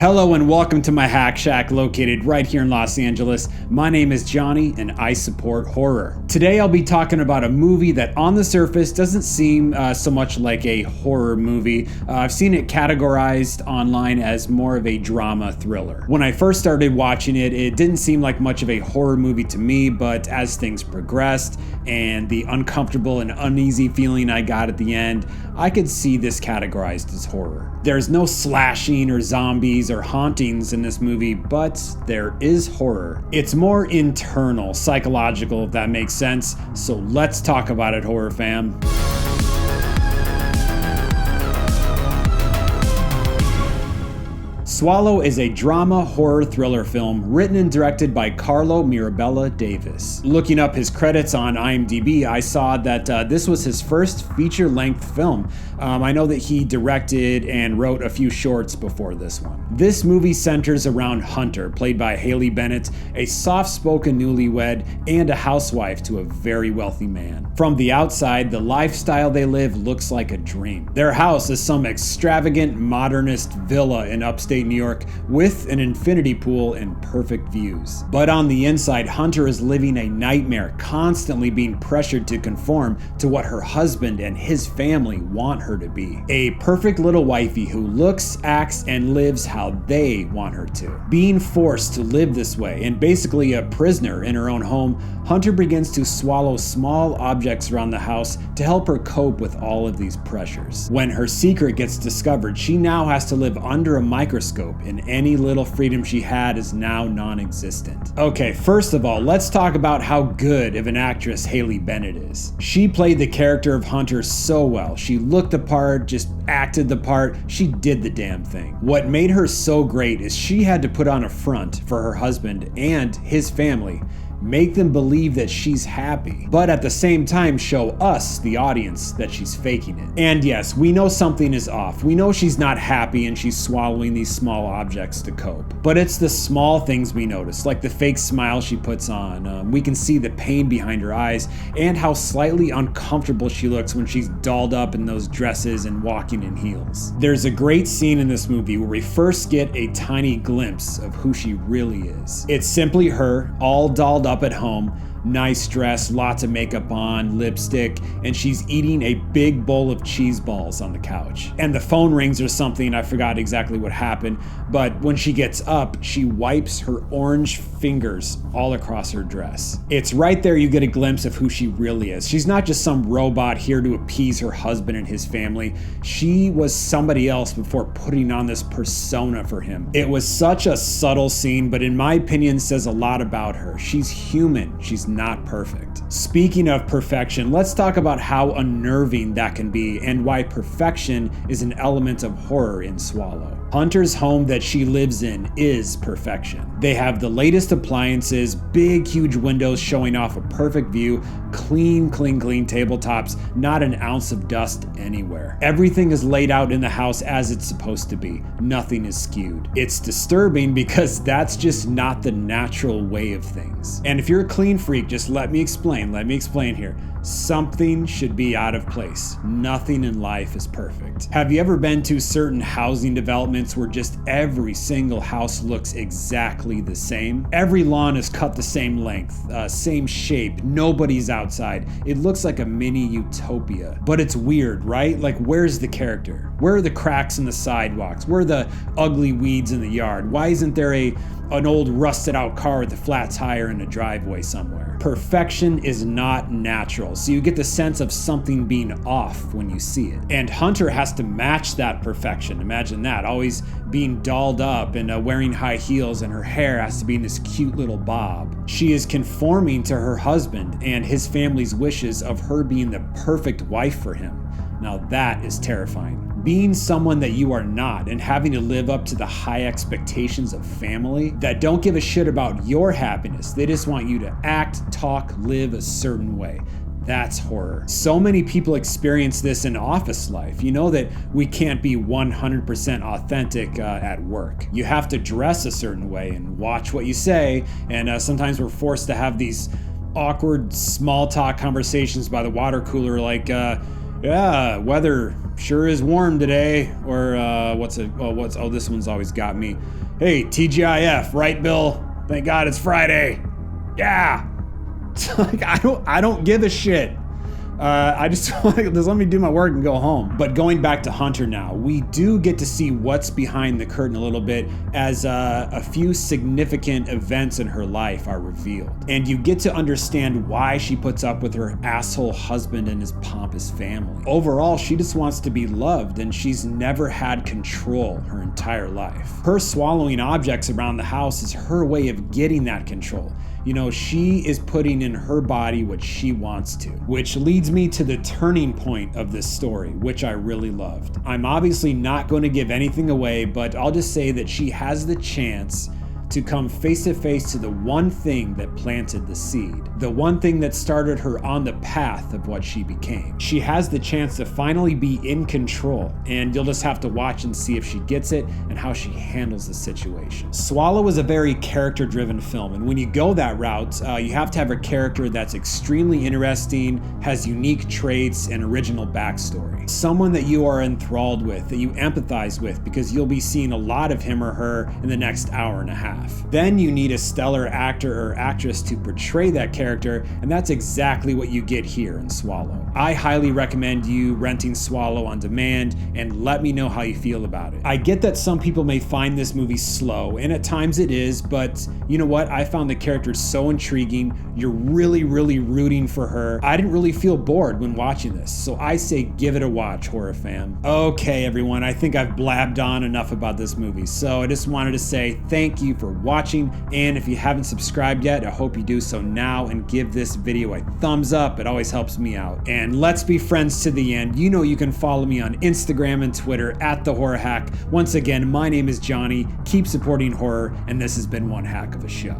Hello and welcome to my hack shack located right here in Los Angeles. My name is Johnny and I support horror. Today I'll be talking about a movie that on the surface doesn't seem so much like a horror movie. I've seen it categorized online as more of a drama thriller. When I first started watching it, it didn't seem like much of a horror movie to me, but as things progressed and the uncomfortable and uneasy feeling I got at the end, I could see this categorized as horror. There's no slashing or zombies or hauntings in this movie, but there is horror. It's more internal, psychological, if that makes sense. So let's talk about it, horror fam. Swallow is a drama horror thriller film written and directed by Carlo Mirabella-Davis. Looking up his credits on IMDb, I saw that this was his first feature-length film. I know that he directed and wrote a few shorts before this one. This movie centers around Hunter, played by Bennett, a soft-spoken newlywed and a housewife to a very wealthy man. From the outside, the lifestyle they live looks like a dream. Their house is some extravagant modernist villa in upstate New York with an infinity pool and perfect views. But on the inside, Hunter is living a nightmare, constantly being pressured to conform to what her husband and his family want her to be. A perfect little wifey who looks, acts, and lives how they want her to. Being forced to live this way and basically a prisoner in her own home, Hunter begins to swallow small objects around the house to help her cope with all of these pressures. When her secret gets discovered, she now has to live under a microscope, and any little freedom she had is now non-existent. Okay, first of all, let's talk about how good of an actress Bennett is. She played the character of Hunter so well. She looked the part, just acted the part, she did the damn thing. What made her so great is she had to put on a front for her husband and his family, make them believe that she's happy, but at the same time show us, the audience, that she's faking it. And yes, we know something is off. We know she's not happy and she's swallowing these small objects to cope. But it's the small things we notice, like the fake smile she puts on. We can see the pain behind her eyes and how slightly uncomfortable she looks when she's dolled up in those dresses and walking in heels. There's a great scene in this movie where we first get a tiny glimpse of who she really is. It's simply her, all dolled up at home, nice dress, lots of makeup on, lipstick, and she's eating a big bowl of cheese balls on the couch. And the phone rings or something, I forgot exactly what happened, but when she gets up, she wipes her orange fingers all across her dress. It's right there you get a glimpse of who she really is. She's not just some robot here to appease her husband and his family. She was somebody else before putting on this persona for him. It was such a subtle scene, but in my opinion says a lot about her. She's human. She's not perfect. Speaking of perfection, let's talk about how unnerving that can be and why perfection is an element of horror in Swallow. Hunter's home that she lives in is perfection. They have the latest appliances, big huge windows showing off a perfect view, clean tabletops, not an ounce of dust anywhere. Everything is laid out in the house as it's supposed to be. Nothing is skewed. It's disturbing because that's just not the natural way of things. And if you're a clean freak, just let me explain here. Something should be out of place. Nothing in life is perfect. Have you ever been to certain housing developments where just every single house looks exactly the same? Every lawn is cut the same length, same shape, nobody's outside. It looks like a mini utopia. But it's weird, right? Like, where's the character? Where are the cracks in the sidewalks? Where are the ugly weeds in the yard? Why isn't there an old rusted out car with a flat tire in a driveway somewhere? Perfection is not natural, so you get the sense of something being off when you see it. And Hunter has to match that perfection. Imagine that, always being dolled up and wearing high heels, and her hair has to be in this cute little bob. She is conforming to her husband and his family's wishes of her being the perfect wife for him. Now that is terrifying. Being someone that you are not and having to live up to the high expectations of family that don't give a shit about your happiness. They just want you to act, talk, live a certain way. That's horror. So many people experience this in office life. You know that we can't be 100% authentic at work. You have to dress a certain way and watch what you say, and sometimes we're forced to have these awkward small talk conversations by the water cooler like, Yeah, weather sure is warm today. Or this one's always got me. Hey, TGIF, right, Bill? Thank God it's Friday. Yeah. Like, I don't give a shit. I just want to let me do my work and go home. But going back to Hunter now, we do get to see what's behind the curtain a little bit as a few significant events in her life are revealed. And you get to understand why she puts up with her asshole husband and his pompous family. Overall, she just wants to be loved, and she's never had control her entire life. Her swallowing objects around the house is her way of getting that control. You know, she is putting in her body what she wants to, which leads me to the turning point of this story, which I really loved. I'm obviously not going to give anything away, but I'll just say that she has the chance to come face to face to the one thing that planted the seed, the one thing that started her on the path of what she became. She has the chance to finally be in control, and you'll just have to watch and see if she gets it and how she handles the situation. Swallow is a very character-driven film, and when you go that route, you have to have a character that's extremely interesting, has unique traits, and original backstory. Someone that you are enthralled with, that you empathize with, because you'll be seeing a lot of him or her in the next hour and a half. Then you need a stellar actor or actress to portray that character, and that's exactly what you get here in Swallow. I highly recommend you renting Swallow on demand, and let me know how you feel about it. I get that some people may find this movie slow, and at times it is, but you know what? I found the character so intriguing. You're really, really rooting for her. I didn't really feel bored when watching this, so I say give it a watch, horror fam. Okay, everyone, I think I've blabbed on enough about this movie, so I just wanted to say thank you for watching, and if you haven't subscribed yet, I hope you do so now and give this video a thumbs up. It always helps me out. And let's be friends to the end. You know you can follow me on Instagram and Twitter at The Horror Hack. Once again, my name is Johnny. Keep supporting horror, and this has been one hack of a show.